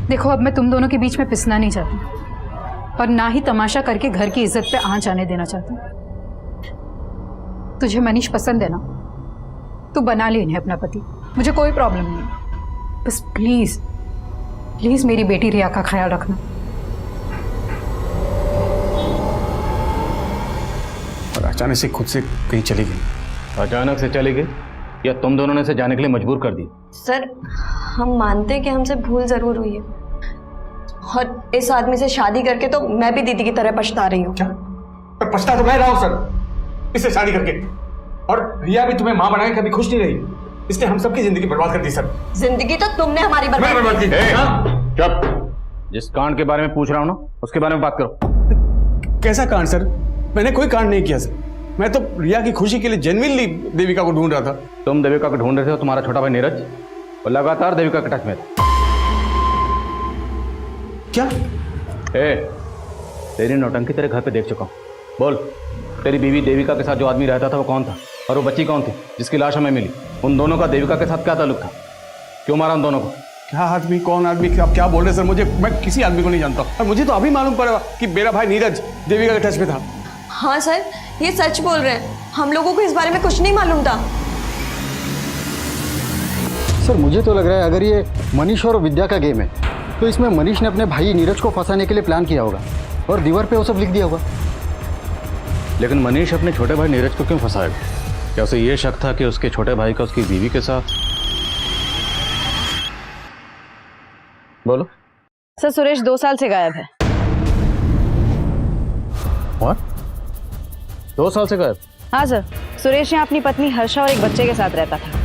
देखो, अब मैं तुम दोनों के बीच में पिसना नहीं चाहती और ना ही तमाशा करके घर की इज्जत पे आंच आने देना चाहती। तुझे मनीष पसंद है ना, तू बना ले इन्हें अपना पति, मुझे कोई प्रॉब्लम नहीं। बस प्लीज प्लीज मेरी बेटी रिया का ख्याल रखना। और अचानक से खुद से कहीं चली गई। अचानक से चली गई या तुम दोनों ने इसे जाने के लिए मजबूर कर दी? सर, हम मानते हैं कि हमसे भूल जरूर हुई है, और इस आदमी से शादी करके तो मैं भी दीदी की तरह पछता रही हूँ। पर पछता तो मैं रहा हूँ सर इससे शादी करके, और रिया भी तुम्हें माँ बनाए कभी खुश नहीं रही। इसने हम सबकी जिंदगी बर्बाद कर दी सर। जिंदगी तो तुमने हमारी बर्बाद की। चुप! जिस कांड के बारे में पूछ रहा हूँ ना, उसके बारे में बात करो। कैसा कांड सर? मैंने कोई कांड नहीं किया सर। मैं तो रिया की खुशी के लिए जेन्युइनली देविका को ढूंढ रहा था। तुम देविका को ढूंढ रहे थे और तुम्हारा छोटा भाई नीरज और लगातार देविका के टच में था। क्या? तेरी नौटंकी तेरे घर पे देख चुका हूँ। बोल, तेरी बीवी देविका के साथ जो आदमी रहता था वो कौन था, और वो बच्ची कौन थी जिसकी लाश हमें मिली? उन दोनों का देविका के साथ क्या ताल्लुक था? क्यों मारा उन दोनों को? क्या आदमी? कौन आदमी? आप क्या बोल रहे सर? मैं किसी आदमी को नहीं जानता, और मुझे तो अभी मालूम पड़ा कि मेरा भाई नीरज देविका के टच में था। हाँ सर, ये सच बोल रहे हैं। हम लोगों को इस बारे में कुछ नहीं मालूम था। सर मुझे तो लग रहा है अगर ये मनीष और विद्या का गेम है तो इसमें मनीष ने अपने भाई नीरज को फंसाने के लिए प्लान किया होगा और दीवार पे वो सब लिख दिया होगा। लेकिन मनीष अपने छोटे भाई नीरज को क्यों फंसाएगा? क्या उसे ये शक था कि उसके छोटे भाई का उसकी बीवी के साथ? बोलो। सर, सुरेश 2 साल से गायब है। What? 2 साल से गायब? हाँ सर, सुरेश यहाँ अपनी पत्नी हर्षा और एक बच्चे के साथ रहता था।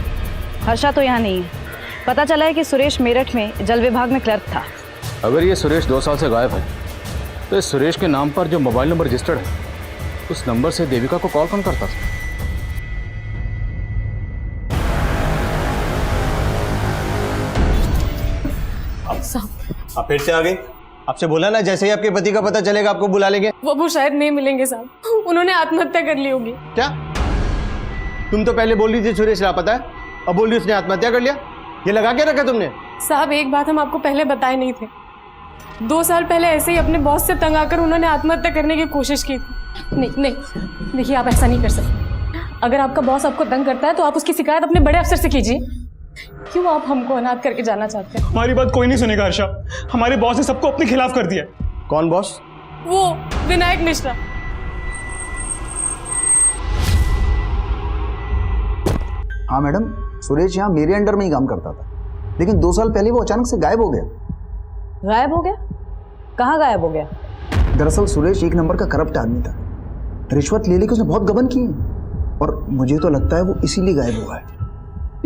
हर्षा तो यहाँ नहीं है। पता चला है कि सुरेश मेरठ में जल विभाग में क्लर्क था। अगर ये सुरेश 2 साल से गायब है तो इस सुरेश के नाम पर जो मोबाइल नंबर रजिस्टर्ड है उस नंबर से देविका को कॉल कौन करता था? आप फिर से आ गए? आपसे बोला ना जैसे ही आपके पति का पता चलेगा आपको बुला लेंगे। वो शायद नहीं मिलेंगे साहब, उन्होंने आत्महत्या कर ली होगी। क्या? तुम तो पहले बोल रही थी सुरेश लापता है, अब बोल रही उसने आत्महत्या कर लिया। ये लगा के रखा तुमने? साहब, एक बात हम आपको पहले बताए नहीं थे। 2 साल पहले ऐसे ही अपने बॉस से तंग आकर उन्होंने आत्महत्या करने की कोशिश की थी। नहीं, देखिए, आप ऐसा नहीं कर सकते। अगर आपका बॉस आपको तंग करता है तो आप उसकी शिकायत अपने बड़े अफसर से कीजिए। क्यों आप हमको अनाथ करके जाना चाहते हैं? हमारी बात कोई नहीं सुनेगा हर्षा। हमारे बॉस ने सबको अपने खिलाफ कर दिया। कौन बॉस? वो विनायक मिश्रा। हाँ मैडम, सुरेश यहाँ मेरे अंडर में ही काम करता था, लेकिन 2 साल पहले वो अचानक से गायब हो गया। गायब हो गया? कहाँ गायब हो गया? दरअसल सुरेश एक नंबर का करप्ट आदमी था। रिश्वत ले लेके उसने बहुत गबन की और मुझे तो लगता है वो इसीलिए गायब हुआ है।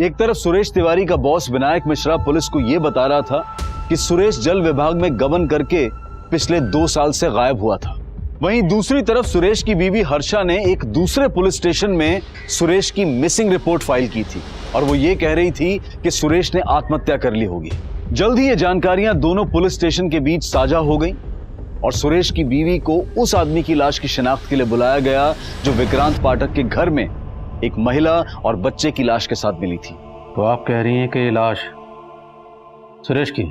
एक तरफ सुरेश तिवारी का बॉस विनायक मिश्रा पुलिस को यह बता रहा था कि सुरेश जल विभाग में गबन करके पिछले 2 साल से गायब हुआ था। वहीं दूसरी तरफ सुरेश की बीवी हर्षा ने एक दूसरे पुलिस स्टेशन में सुरेश की मिसिंग रिपोर्ट फाइल की थी और वो ये कह रही थी कि सुरेश ने आत्महत्या कर ली होगी। जल्द ही ये जानकारियां दोनों पुलिस स्टेशन के बीच साझा हो गई और सुरेश की बीवी को उस आदमी की लाश की शिनाख्त के लिए बुलाया गया जो विक्रांत पाठक के घर में एक महिला और बच्चे की लाश के साथ मिली थी। तो आप कह रही हैं कि ये लाश सुरेश की?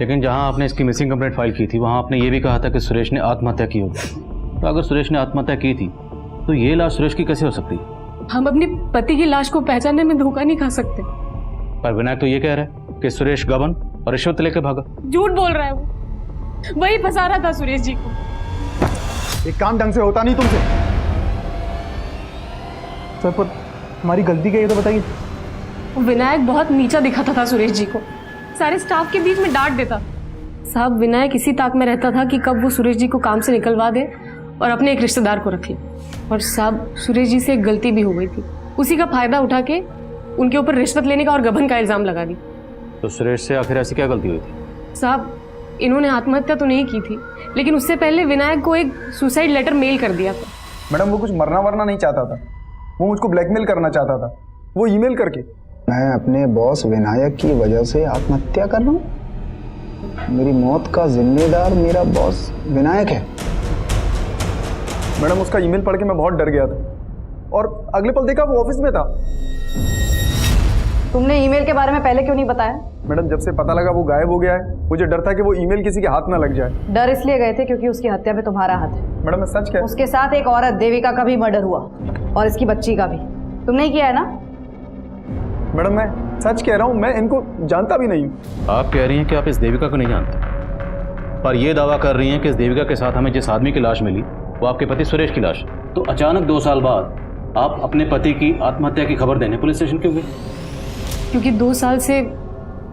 लेकिन जहां आपने इसकी मिसिंग कंप्लेंट फाइल की थी वहां आपने ये भी कहा था कि सुरेश ने आत्महत्या की होगी। तो अगर सुरेश ने आत्महत्या की थी तो ये लाश सुरेश की कैसे हो सकती है? हम अपनी पति की लाश को पहचानने में धोखा नहीं खा सकते। पर विनायक तो ये कह रहा है कि सुरेश गबन और रिश्वत लेकर भागा। झूठ बोल रहा है वो, वही फंसा रहा था सुरेश जी को। एक काम ढंग से होता नहीं तुमसे। सर पर हमारी गलती क्या है तो बताइए। विनायक बहुत नीचा दिखाता था सुरेश जी को, सारे स्टाफ के बीच में डांट देता। साहब विनायक इसी ताक में रहता था कि कब वो सुरेश जी को काम से निकलवा दे और अपने एक रिश्तेदार को रख ले। और साहब सुरेश जी से एक गलती भी हो गई थी, उसी का फायदा उठा के उनके ऊपर रिश्वत लेने का और गबन का इल्जाम लगा दी। तो सुरेश से आखिर ऐसी क्या गलती हुई थी? साहब इन्होंने आत्महत्या तो नहीं की थी, लेकिन उससे पहले विनायक को एक सुसाइड लेटर मेल कर दिया था। मैडम वो कुछ मरना वरना नहीं चाहता था, वो मुझको ब्लैकमेल करना चाहता था, वो ईमेल करके। मैं अपने बॉस विनायक की वजह से आत्महत्या कर रहा हूँ? मेरी मौत का जिम्मेदार मेरा बॉस विनायक है। मैडम उसका ईमेल पढ़ के मैं बहुत डर गया था और अगले पल देखा वो ऑफिस में था। तुमने ईमेल के बारे में पहले क्यों नहीं बताया? मैडम जब से पता लगा वो गायब हो गया है, मुझे डर था कि वो ईमेल किसी के हाथ ना लग जाए। डर इसलिए गए थे क्योंकि उसकी हत्या में तुम्हारा हाथ है। मैडम मैं सच कह, उसके साथ एक औरत देविका का भी मर्डर हुआ और इसकी बच्ची का भी। तुमने ही किया है ना? मैडम मैं सच कह रहा हूँ, मैं इनको जानता भी नहीं हूँ। आप कह रही हैं कि आप इस देविका को नहीं जानते, पर यह दावा कर रही हैं कि इस देविका के साथ हमें जिस आदमी की लाश मिली वो आपके पति सुरेश की लाश। तो अचानक 2 साल बाद आप अपने पति की आत्महत्या की खबर देने पुलिस स्टेशन क्यों गए? क्योंकि 2 साल से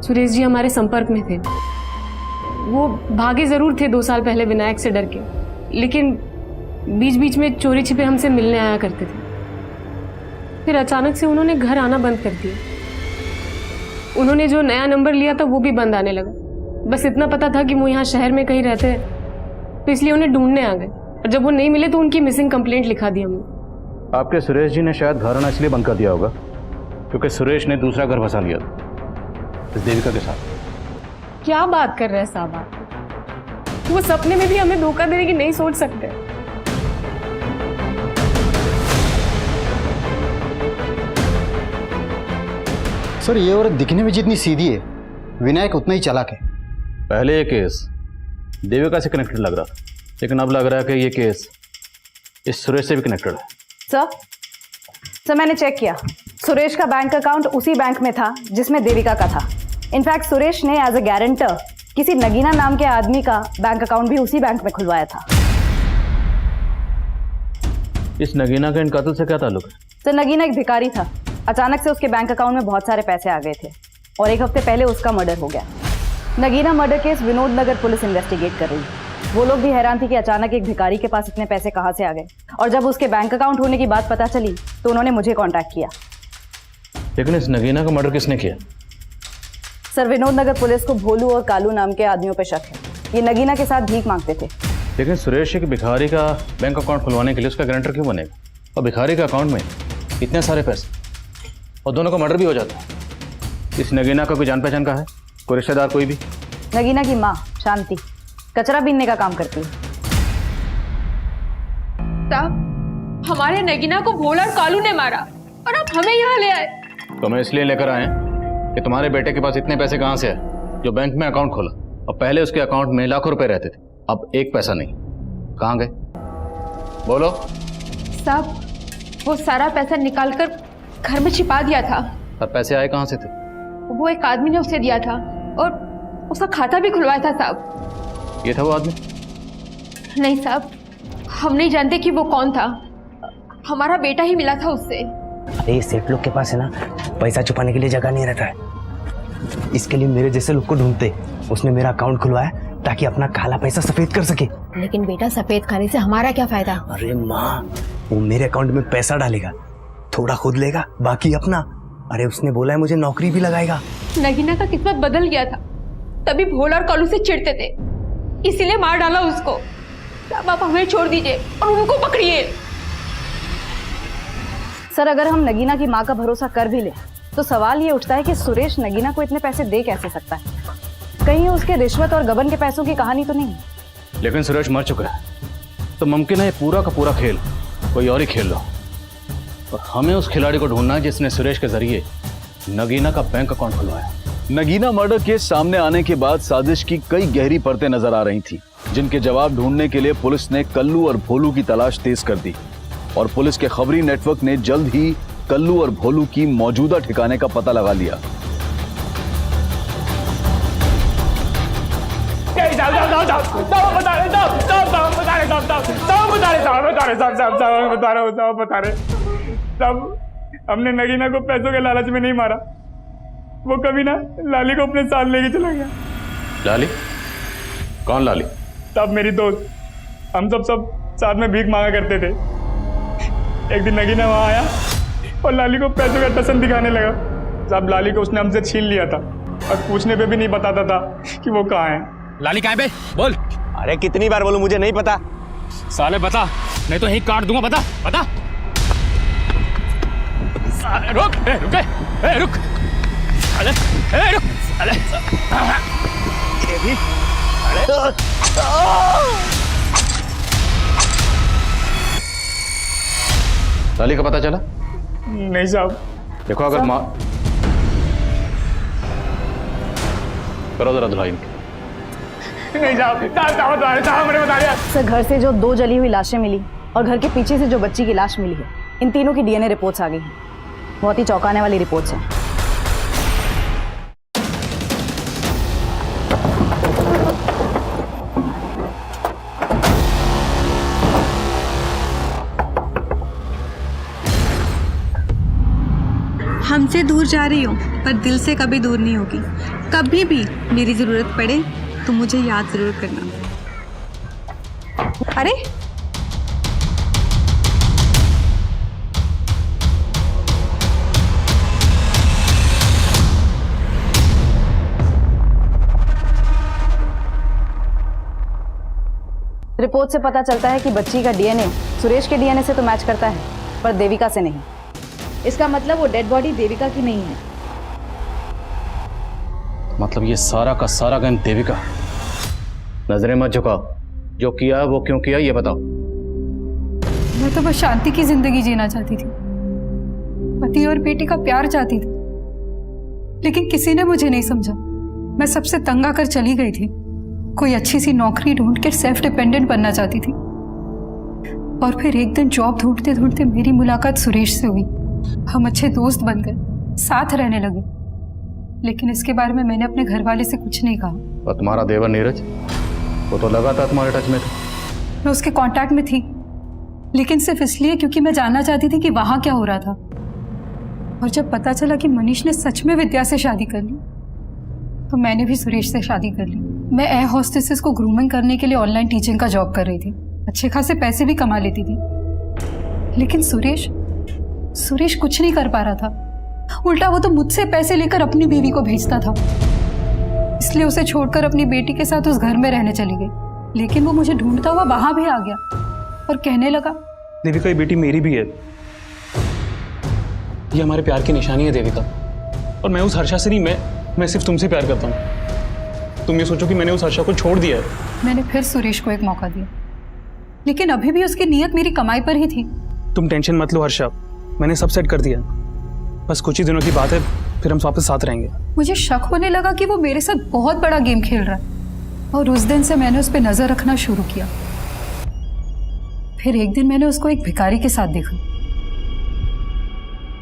सुरेश जी हमारे संपर्क में थे। वो भागे जरूर थे 2 साल पहले विनायक से डर के, लेकिन बीच बीच में चोरी छिपे हमसे मिलने आया करते थे। फिर अचानक से उन्होंने घर आना बंद कर दिया। उन्होंने जो नया नंबर लिया था वो भी बंद आने लगा। बस इतना पता था कि वो यहाँ शहर में कहीं रहते हैं, तो इसलिए उन्हें ढूंढने आ गए। और जब वो नहीं मिले तो उनकी मिसिंग कंप्लेंट लिखा दी हमने। आपके सुरेश जी ने शायद घर आना इसलिए बंद कर दिया होगा क्योंकि सुरेश ने दूसरा घर बसा लिया था इस देविका के साथ। क्या बात कर रहे हैं साहब आप? वो सपने में भी हमें धोखा देने की नहीं सोच सकते। सर ये औरत दिखने में जितनी सीधी है, विनायक उतना ही चालाक है। पहले ये केस देविका से कनेक्टेड लग रहा था, लेकिन अब लग रहा है कि ये केस इस सुरेश से भी कनेक्टेड है। सर मैंने चेक किया, सुरेश का बैंक अकाउंट उसी बैंक में था जिसमें देविका का था। इनफैक्ट सुरेश ने एज अ गारंटर किसी नगीना नाम के आदमी का बैंक अकाउंट भी उसी बैंक में खुलवाया था। इस नगीना का इन कत्ल से क्या ताल्लुक है? तो नगीना एक भिखारी था। अचानक से उसके बैंक अकाउंट में बहुत सारे पैसे आ गए थे और 1 हफ्ते पहले उसका मर्डर हो गया। नगीना मर्डर केस विनोद नगर पुलिस इन्वेस्टिगेट कर रही है। वो लोग भी हैरान थे कि अचानक एक भिखारी के पास इतने पैसे कहाँ से आ गए, और जब उसके बैंक अकाउंट होने की बात पता चली तो उन्होंने मुझे कांटेक्ट किया। लेकिन इस नगीना का मर्डर किसने किया? सर विनोद नगर पुलिस को भोलू और कालू नाम के आदमियों पर शक है। ये नगीना के साथ भीख मांगते थे। लेकिन सुरेश एक भिखारी का बैंक अकाउंट खुलवाने के लिए उसका गारंटर क्यों बनेगा? और भिखारी के अकाउंट में इतने सारे पैसे और दोनों का मर्डर भी हो जाता है। इस नगीना का कोई जान पहचान का है? कोई रिश्तेदार कोई भी? नगीना की माँ शांति कचरा बीनने का काम करती है। साहब हमारे नगीना को भोला और कालू ने मारा और आप हमें यहाँ ले आए। तो मैं इसलिए लेकर आए कि तुम्हारे बेटे के पास इतने पैसे कहाँ से आए जो बैंक में अकाउंट खोला, और पहले उसके अकाउंट में लाखों रुपए रहते थे, अब 1 पैसा नहीं। कहाँ गए? बोलो। साहब वो सारा पैसा निकालकर घर में छिपा दिया था। और पैसे आए कहाँ से थे? वो एक आदमी ने उसे दिया था और उसका खाता भी खुलवाया था। साहब ये था वो आदमी? नहीं साहब, हम नहीं जानते कि वो कौन था। हमारा बेटा ही मिला था उससे। अरे सेठ लोग के पास है ना पैसा छुपाने के लिए जगह नहीं रहता है, इसके लिए मेरे जैसे लोग को ढूंढते। उसने मेरा अकाउंट खुलवाया ताकि अपना काला पैसा सफेद कर सके। लेकिन बेटा सफेद खाने से हमारा क्या फायदा? अरे माँ, वो मेरे अकाउंट में पैसा डालेगा, थोड़ा खुद लेगा, बाकी अपना। अरे उसने बोला है मुझे नौकरी भी लगाएगा। नगीना का किस्मत बदल गया था, तभी भोला और कालू से चिढ़ते थे, इसीलिए मार डाला उसको। अब आप हमें छोड़ दीजिए और उनको पकड़िए। सर अगर हम नगीना की माँ का भरोसा कर भी ले तो सवाल ये उठता है कि सुरेश नगीना को इतने पैसे दे कैसे सकता है? कहीं उसके रिश्वत और गबन के पैसों की कहानी तो नहीं? लेकिन सुरेश मर चुका है, तो मुमकिन है पूरा का पूरा खेल कोई और ही खेल रहा हो, और हमें उस खिलाड़ी को ढूंढना है जिसने सुरेश के जरिए नगीना का बैंक अकाउंट खुलवाया। नगीना मर्डर केस सामने आने के बाद साजिश की कई गहरी परतें नजर आ रही थी, जिनके जवाब ढूंढने के लिए पुलिस ने कल्लू और भोलू की तलाश तेज कर दी, और पुलिस के खबरी नेटवर्क ने जल्द ही कल्लू और भोलू की मौजूदा ठिकाने का पता लगा लिया। हमने नगीना को पैसों के लालच में नहीं मारा, वो कभी ना लाली को अपने साथ लेके चला गया। लाली? कौन लाली? तब मेरी दोस्त, हम सब साथ में भीख मांगा करते थे। एक दिन नगीना वहां आया और लाली को पैसों का टसन दिखाने लगा। साहब लाली को उसने हमसे छीन लिया था और पूछने पे भी नहीं बताता था कि वो कहाँ है। लाली कहाँ है बे? बोल। अरे कितनी बार बोलूं, मुझे नहीं पता। साले बता, नहीं तो यही काट दूंगा। बता बता। साले रुक, रुक। अरे रुक, अरे ये भी। लाली का पता चला? नहीं साहब। देखो अगर करो जरा धुलाई। नहीं साहब, मैंने बता दिया। सर, घर से जो 2 जली हुई लाशें मिली और घर के पीछे से जो बच्ची की लाश मिली है, इन तीनों की डीएनए रिपोर्ट्स आ गई हैं। बहुत ही चौंकाने वाली रिपोर्ट्स हैं। हमसे दूर जा रही हो पर दिल से कभी दूर नहीं होगी। कभी भी मेरी जरूरत पड़े तो मुझे याद जरूर करना। अरे रिपोर्ट से पता चलता है कि बच्ची का डीएनए सुरेश के डीएनए से तो मैच करता है, पर देविका से नहीं। इसका मतलब वो डेड बॉडी देविका की नहीं है। मतलब ये सारा का सारा गैंग देविका। नजरें मत झुकाओ, जो किया वो क्यों किया ये बताओ। मैं तो बस शांति की जिंदगी जीना चाहती थी, पति और बेटी का प्यार चाहती थी, लेकिन किसी ने मुझे नहीं समझा। मैं सबसे तंग आकर चली गई थी। कोई अच्छी सी नौकरी ढूंढ कर सेल्फ डिपेंडेंट बनना चाहती थी। और फिर एक दिन जॉब ढूंढते ढूंढते मेरी मुलाकात सुरेश से हुई। हम अच्छे दोस्त बन गए, साथ रहने लगे। लेकिन इसके बारे में मैंने अपने घर वाले से कुछ नहीं कहा। और तुम्हारा देवर नीरज, वो तो लगातार तुम्हारे टच में था। मैं उसके कांटेक्ट में थी, लेकिन सिर्फ इसलिए क्योंकि मैं जानना चाहती थी कि वहां क्या हो रहा था। और जब पता चला कि मनीष ने सच में विद्या से शादी कर ली, तो मैंने भी सुरेश से शादी कर ली। मैं एयर होस्टेसेस को ग्रूमिंग करने के लिए ऑनलाइन टीचिंग का जॉब कर रही थी। अच्छे खासे पैसे भी कमा लेती थी। लेकिन सुरेश कुछ नहीं कर पा रहा था। उल्टा वो तो मुझसे पैसे लेकर अपनी बीवी को भेजता था। इसलिए उसे छोड़कर अपनी बेटी के साथ उस घर में रहने चली गई। लेकिन वो मुझे ढूंढता हुआ वहां भी आ गया और कहने लगा, देविका ये बेटी मेरी भी है। ये हमारे प्यार की निशानी है देविका। और मैं उस हर्षा से नहीं, मैं सिर्फ तुमसे प्यार करता हूँ। तुम ये सोचो कि मैंने उस हर्षा को छोड़ दिया है। मैंने फिर सुरेश को एक मौका दिया, लेकिन अभी भी उसकी नीयत मेरी कमाई पर ही थी। तुम टेंशन मत लो हर्षा, मैंने सब सेट कर दिया। बस कुछ ही दिनों की बात है, फिर हम वापस साथ रहेंगे। मुझे शक होने लगा कि वो मेरे साथ बहुत बड़ा गेम खेल रहा है। और उस दिन से मैंने उस पर नजर रखना शुरू किया। फिर एक दिन मैंने उसको एक भिखारी के साथ देखा।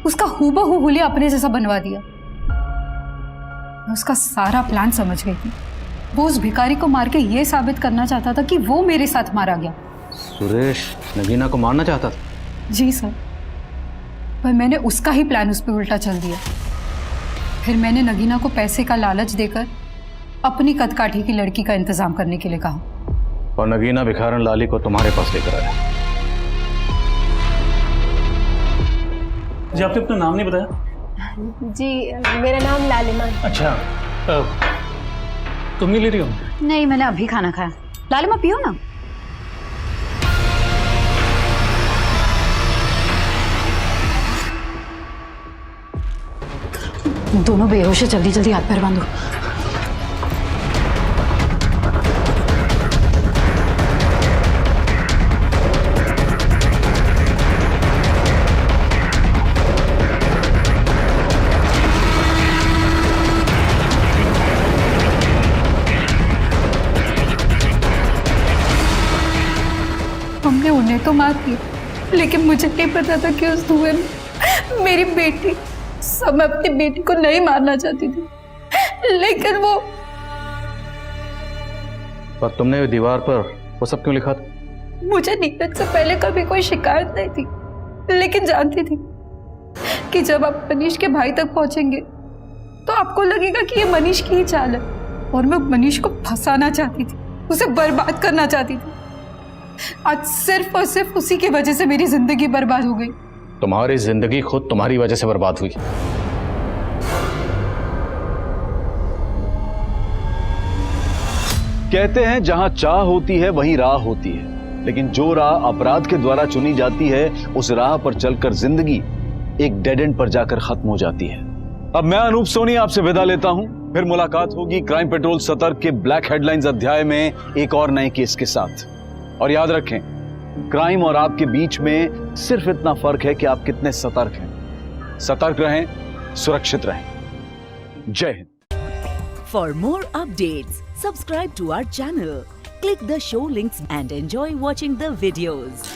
उसका हूबहू हुलिया अपने जैसा बनवा दिया। मैं उसका सारा प्लान समझ गई थी। वो उस भिखारी को मार के ये साबित करना चाहता था कि वो मेरे साथ मारा गया। सुरेश नगीना को मारना चाहता था? जी सर, पर मैंने उसका ही प्लान उस पर उल्टा चल दिया। फिर मैंने नगीना को पैसे का लालच देकर अपनी कदकाठी की लड़की का इंतजाम करने के लिए कहा। और नगीना भिखारन लाली को तुम्हारे पास लेकर आया। जी आपने अपना नाम नहीं बताया? जी मेरा नाम लालिमा है। अच्छा, तुम नहीं ले रही हो? नहीं, मैंने अभी खाना खाया। लालिमा पियो ना। दोनों बेहोश है, जल्दी जल्दी हाथ पैर बांधो। हमने उन्हें तो मार दिया, लेकिन मुझे नहीं पता था कि उस धुएं में मेरी बेटी। सब मैं अपनी बेटी को नहीं मारना चाहती थी, लेकिन वो। पर तुमने दीवार पर वो सब क्यों लिखा था? मुझे नीरज से पहले कभी कोई शिकायत नहीं थी, लेकिन जानती थी कि जब आप मनीष के भाई तक पहुंचेंगे तो आपको लगेगा कि ये मनीष की ही चाल है। और मैं मनीष को फंसाना चाहती थी, उसे बर्बाद करना चाहती थी। आज सिर्फ और सिर्फ उसी की वजह से मेरी जिंदगी बर्बाद हो गई। तुम्हारी जिंदगी खुद तुम्हारी वजह से बर्बाद हुई। कहते हैं जहां चाह होती है वहीं राह होती है, लेकिन जो राह अपराध के द्वारा चुनी जाती है उस राह पर चलकर जिंदगी एक डेड एंड पर जाकर खत्म हो जाती है। अब मैं अनूप सोनी आपसे विदा लेता हूं, फिर मुलाकात होगी क्राइम पेट्रोल सतर्क के ब्लैक हेडलाइंस अध्याय में एक और नए केस के साथ। और याद रखें, क्राइम और आपके बीच में सिर्फ इतना फर्क है कि आप कितने सतर्क हैं। सतर्क रहें, सुरक्षित रहें। जय Hind. For more updates, subscribe to our channel, click the show links and enjoy watching the videos.